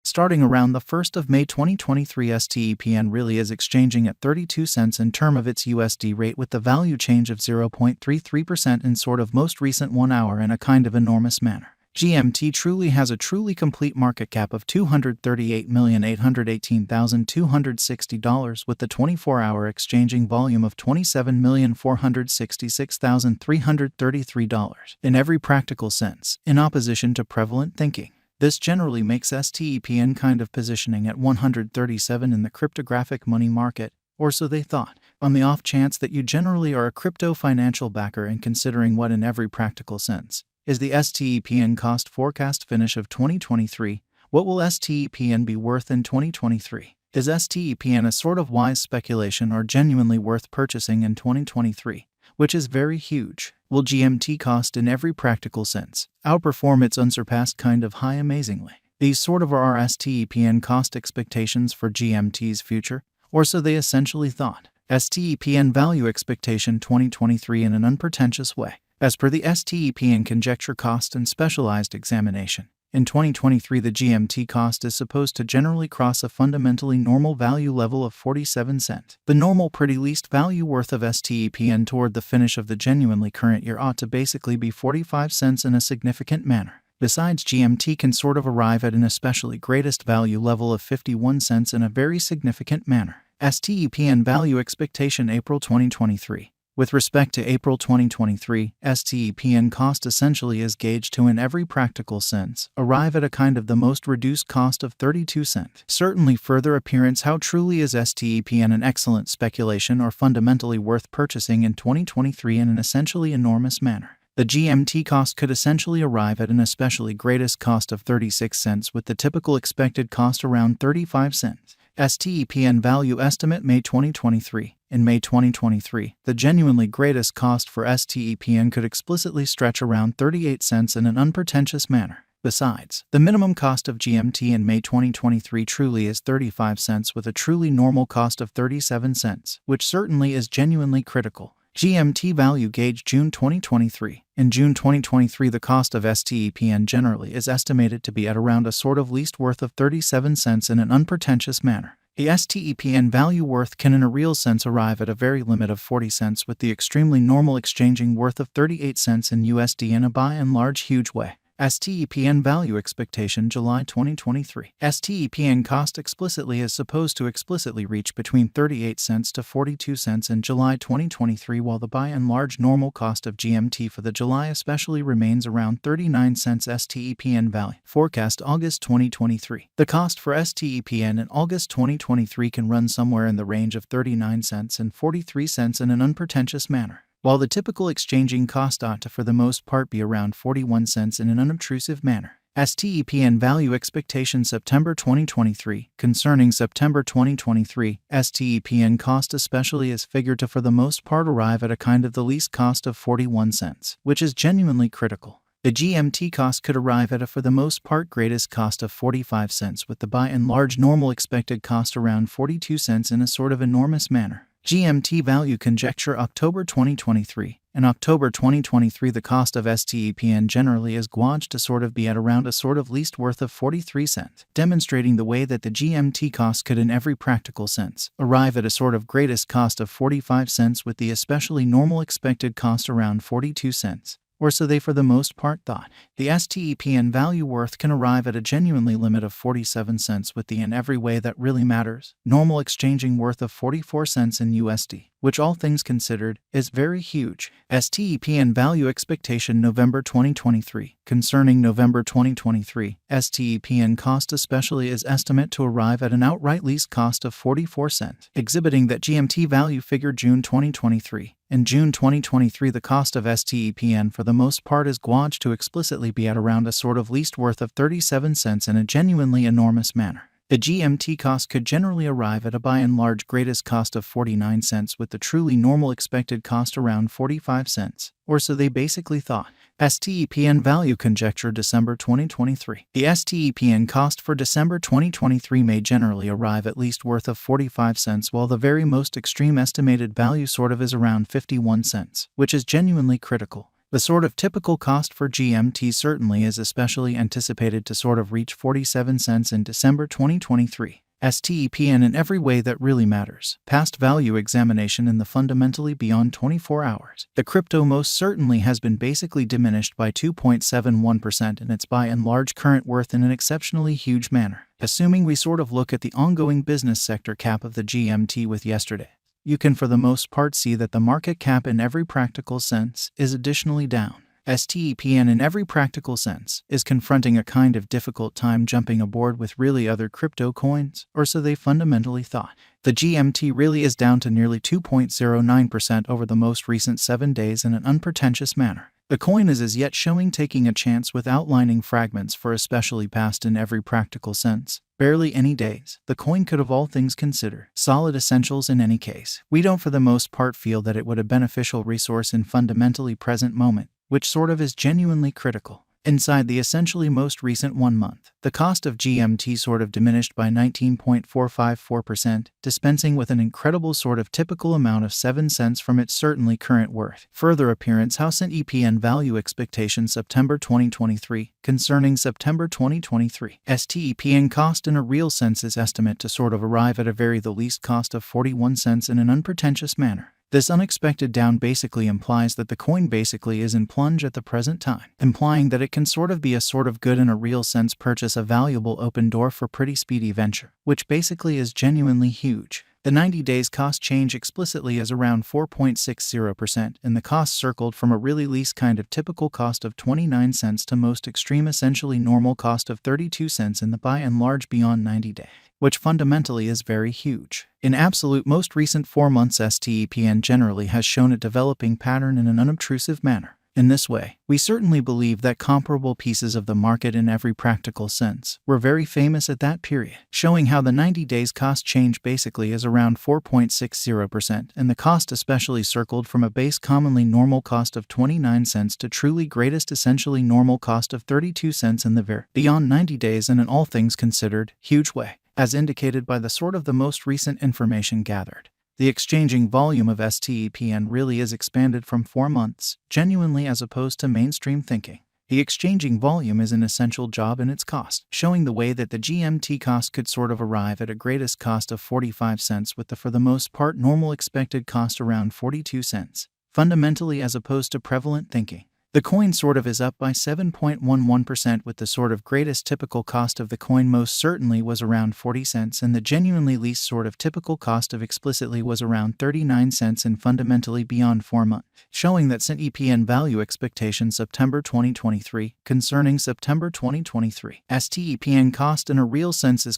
Starting around the 1st of May 2023, STEPN really is exchanging at 32 cents in term of its USD rate, with the value change of 0.33% in sort of most recent 1 hour in a kind of enormous manner. GMT truly has a truly complete market cap of $238,818,260, with the 24-hour exchanging volume of $27,466,333 in every practical sense, in opposition to prevalent thinking. This generally makes STEPN kind of positioning at 137 in the cryptographic money market, or so they thought, on the off chance that you generally are a crypto financial backer, and considering what in every practical sense is the STEPN cost forecast finish of 2023. What will STEPN be worth in 2023? Is STEPN a sort of wise speculation or genuinely worth purchasing in 2023? Which is very huge. Will GMT cost in every practical sense outperform its unsurpassed kind of high amazingly? These sort of are our STEPN cost expectations for GMT's future, or so they essentially thought. STEPN value expectation 2023 in an unpretentious way. As per the STEPN conjecture cost and specialized examination, in 2023 the GMT cost is supposed to generally cross a fundamentally normal value level of 47 cents. The normal pretty least value worth of STEPN toward the finish of the genuinely current year ought to basically be 45 cents in a significant manner. Besides, GMT can sort of arrive at an especially greatest value level of 51 cents in a very significant manner. STEPN value expectation April 2023. With respect to April 2023, STEPN cost essentially is gauged to, in every practical sense, arrive at a kind of the most reduced cost of 32 cents. Certainly further appearance how truly is STEPN an excellent speculation or fundamentally worth purchasing in 2023 in an essentially enormous manner. The GMT cost could essentially arrive at an especially greatest cost of 36 cents, with the typical expected cost around 35 cents. STEPN value estimate May 2023. In May 2023, the genuinely greatest cost for STEPN could explicitly stretch around 38 cents in an unpretentious manner. Besides, the minimum cost of GMT in May 2023 truly is 35 cents, with a truly normal cost of 37 cents, which certainly is genuinely critical. GMT value gauge June 2023. In June 2023, the cost of STEPN generally is estimated to be at around a sort of least worth of 37 cents in an unpretentious manner. The STEPN value worth can in a real sense arrive at a very limit of 40 cents, with the extremely normal exchanging worth of 38 cents in USD in a by and large huge way. STEPN value expectation July 2023. STEPN cost explicitly is supposed to explicitly reach between 38 cents to 42 cents in July 2023, while the by and large normal cost of GMT for the July especially remains around 39 cents. STEPN value forecast August 2023. The cost for STEPN in August 2023 can run somewhere in the range of 39 cents and 43 cents in an unpretentious manner, while the typical exchanging cost ought to for the most part be around 41 cents in an unobtrusive manner. STEPN value expectation September 2023. Concerning September 2023, STEPN cost especially is figured to for the most part arrive at a kind of the least cost of 41 cents, which is genuinely critical. The GMT cost could arrive at a for the most part greatest cost of 45 cents, with the by and large normal expected cost around 42 cents in a sort of enormous manner. GMT value conjecture October 2023. In October 2023, the cost of STEPN generally is gauged to sort of be at around a sort of least worth of 43 cents, demonstrating the way that the GMT cost could in every practical sense arrive at a sort of greatest cost of 45 cents, with the especially normal expected cost around 42 cents. Or so they for the most part thought. The STEPN value worth can arrive at a genuinely limit of 47 cents, with the in every way that really matters normal exchanging worth of 44 cents in USD, which all things considered is very huge. STEPN value expectation November 2023. Concerning November 2023, STEPN cost especially is estimate to arrive at an outright least cost of 44 cents, exhibiting that GMT value figure June 2023. In June 2023, the cost of STEPN for the most part is gauged to explicitly be at around a sort of least worth of 37 cents in a genuinely enormous manner. The GMT cost could generally arrive at a by and large greatest cost of 49 cents, with the truly normal expected cost around 45 cents, or so they basically thought. STEPN value conjecture December 2023. The STEPN cost for December 2023 may generally arrive at least worth of 45 cents, while the very most extreme estimated value sort of is around 51 cents, which is genuinely critical. The sort of typical cost for GMT certainly is especially anticipated to sort of reach 47 cents in December 2023. STEPN in every way that really matters. Past value examination in the fundamentally beyond 24 hours. The crypto most certainly has been basically diminished by 2.71% in its by and large current worth in an exceptionally huge manner. Assuming we sort of look at the ongoing business sector cap of the GMT with yesterday, you can for the most part see that the market cap in every practical sense is additionally down. STEPN in every practical sense is confronting a kind of difficult time jumping aboard with really other crypto coins, or so they fundamentally thought. The GMT really is down to nearly 2.09% over the most recent 7 days in an unpretentious manner. The coin is as yet showing taking a chance with outlining fragments for especially past in every practical sense. Barely any days. The coin could of all things consider solid essentials in any case. We don't for the most part feel that it would a beneficial resource in fundamentally present moment, which sort of is genuinely critical. Inside the essentially most recent 1 month, the cost of GMT sort of diminished by 19.454%, dispensing with an incredible sort of typical amount of 7 cents from its certainly current worth. Further appearance House and EPN value expectation September 2023. Concerning September 2023, STEPN cost in a real sense is estimate to sort of arrive at a very the least cost of 41 cents in an unpretentious manner. This unexpected down basically implies that the coin basically is in plunge at the present time, implying that it can sort of be a sort of good in a real sense purchase a valuable open door for pretty speedy venture, which basically is genuinely huge. The 90 days cost change explicitly is around 4.60%, and the cost circled from a really least kind of typical cost of 29 cents to most extreme essentially normal cost of 32 cents in the by and large beyond 90 day, which fundamentally is very huge. In absolute most recent 4 months STEPN generally has shown a developing pattern in an unobtrusive manner. In this way, we certainly believe that comparable pieces of the market in every practical sense were very famous at that period, showing how the 90 days cost change basically is around 4.60% and the cost especially circled from a base commonly normal cost of 29 cents to truly greatest essentially normal cost of 32 cents in the beyond 90 days and in all things considered, huge way, as indicated by the sort of the most recent information gathered. The exchanging volume of STEPN really is expanded from 4 months, genuinely as opposed to mainstream thinking. The exchanging volume is an essential job in its cost, showing the way that the GMT cost could sort of arrive at a greatest cost of 45 cents with the for the most part normal expected cost around 42 cents, fundamentally as opposed to prevalent thinking. The coin sort of is up by 7.11% with the sort of greatest typical cost of the coin most certainly was around 40 cents and the genuinely least sort of typical cost of explicitly was around 39 cents and fundamentally beyond 4 months, showing that STEPN value expectation September 2023. Concerning September 2023, STEPN cost in a real sense is